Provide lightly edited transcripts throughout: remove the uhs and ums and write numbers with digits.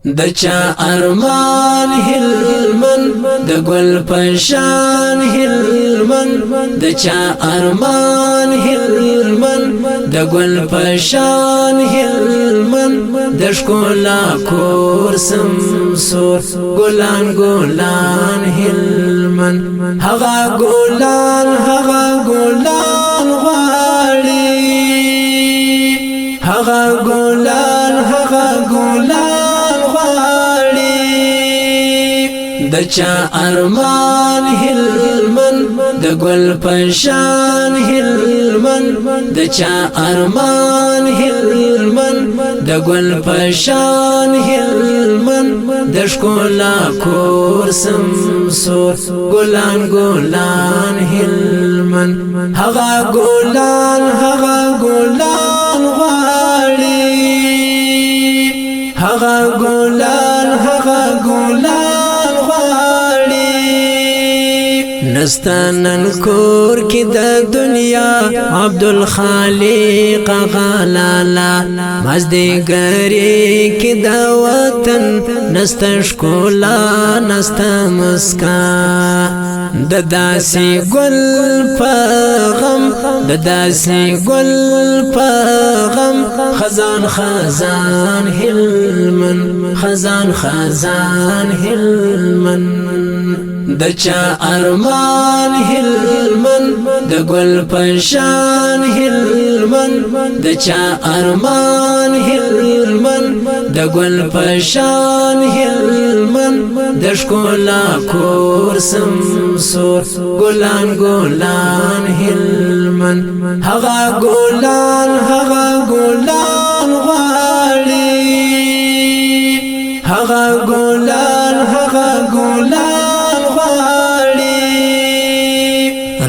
دچا ارمان هلمن د ګل پشان هلمن دچا ارمان هلمن د ګل پشان هلمن د ښکلا کور سمسور ګلان ګلان هلمن هغه ګلان غواړي هغه ګلان دچا ارمان هلمن د ګل پشان هلمن دچا ارمان هلمن د ګل پشان هلمن د ښکلا کور سمسور ګلان ګلان هلمن هغه ګلان غواړي هغه ګلان نستانن کور کی د دنیا عبدالخالق غلالا مزدگری کی د وطن نستشکولا نستمسکا د داسی گل پغم د داسی گل پغم خزان خزان هلمن خزان خزان هلمن دچا ارمان هلمن د ګل پشان هلمن دچا ارمان هلمن د ګل پشان هلمن د ښکلا کور سمسور ګلان ګلان هلمن هغه ګلان غواړي هغه ګلان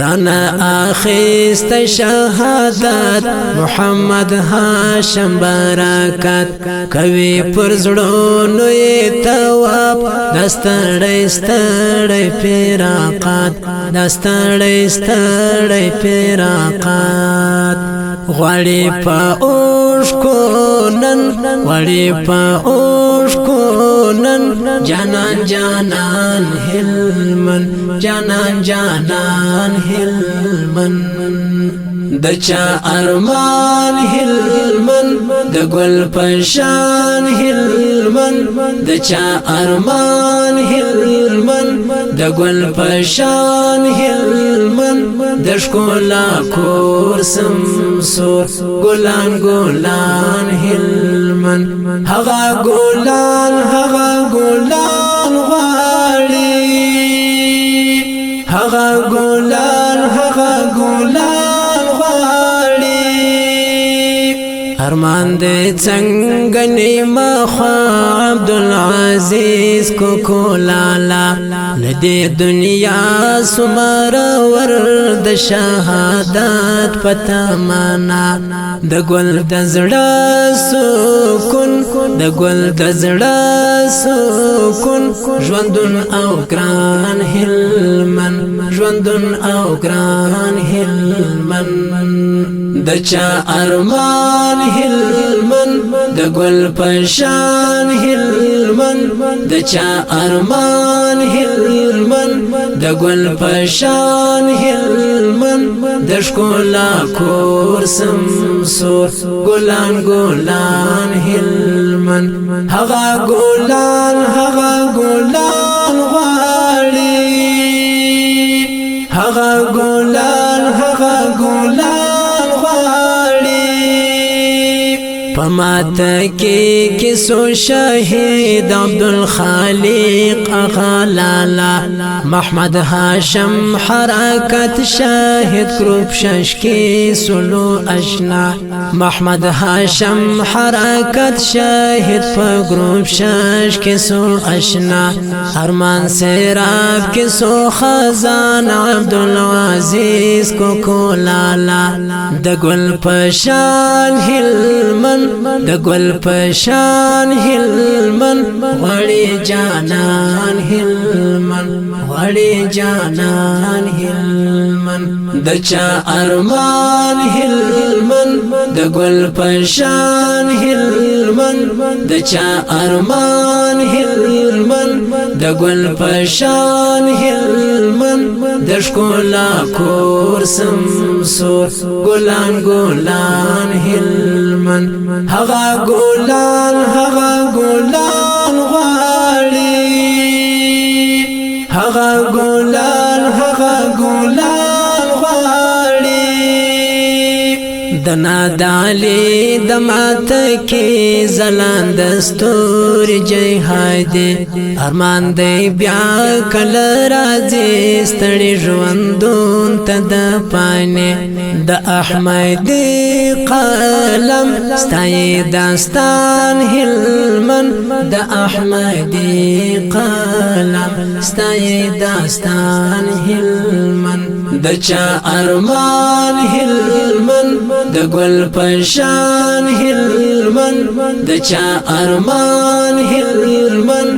رانا آخست شهادت محمد هاشم برکت کوي پر زړونو یې تواب دستړی ستړی فراقات دستړی ستړی فراقات غواړي په اوښکو نن غواړي په اوښکو نن جانان جانان هلمن جانان جانان هلمن دچا ارمان هلمن د ګل پشان هلمن دچا ارمان هلمن د ګل پشان هلمن د ښکلا کور سمسور ګلان ګلان هلمن هغه ګلان غواړي هغه ګلان غواړي ارمان دې څنګه نیمه خوا عبدالعزیز کو کولالا لدې دنیا سمره ور د شهادت پتا معنا د ګل د زړه سکون د ګل د زړه سکون ژوندون او ګران هلمن ژوندون او ګران هلمن دچا ارمان هلمن د ګل پشان هلمن دچا ارمان هلمن د ګل پشان هلمن د ښکلا کور سمسور ګلان ګلان هلمن هغه ګلان غواړي هغه ګلان پمات کی کسو شهید عبدالخالق غلالا محمد هاشم حرکت شاهد گروپ شش کی سلو اشنا محمد هاشم حرکت شاهد په گروپ شش کی سو اشنا ارمان سیراب کی سو خزان عبدالعزیز کو کولالا د ګل پشان هلمن د ګل پشان هلمن غړي جانان هلمن غړي جانان هلمن د چا ارمان هلمن د ګل پشان هلمن د چا ارمان هلمن د ګل پشان هلمن د ښکلا کور سمسور ګلان ګلان هلمن هغه ګلان غواړي هغه ګلان غواړي د نادالې د ماته کې ځلان دستور جهاد ارمان دی بیا کله راځي ستړي ژوندون ته د پانې د احمد قلم ستای داستان هلمن د احمد قلم ستای داستان هلمن د چا ارمان هلمن د ګل پشان هلمن د چا ارمان هلمن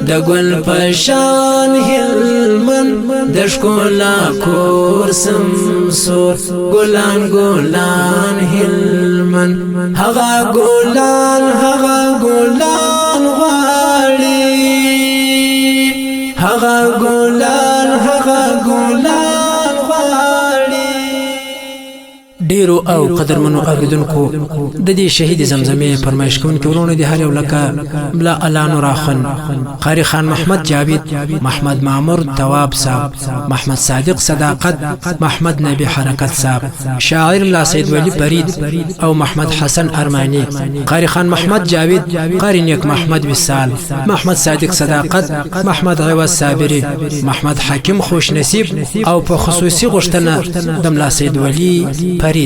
د ګل پشان هلمن د ښکلا کور سمسور ګلان ګلان هلمن هغه ګلان غواړي هغه ګلان غواړي ډیرو او قدرمنو اوریدونکو د دې شهید زمزمې فرمایش کوونکي ورونو د هر یو لکه بلا الا نور خان قاری خان محمد جاوید محمد معمر تواب صاحب محمد صادق صداقت محمد نبی حرکت صاحب شاعر لا سید ولی فرید او محمد حسن ارمانی قاری خان محمد جاوید قاری نیک محمد وصال محمد صادق صداقت محمد عوض صابری محمد حکیم خوش نصیب او په خصوصي غشتنه د لا سید ولی فرید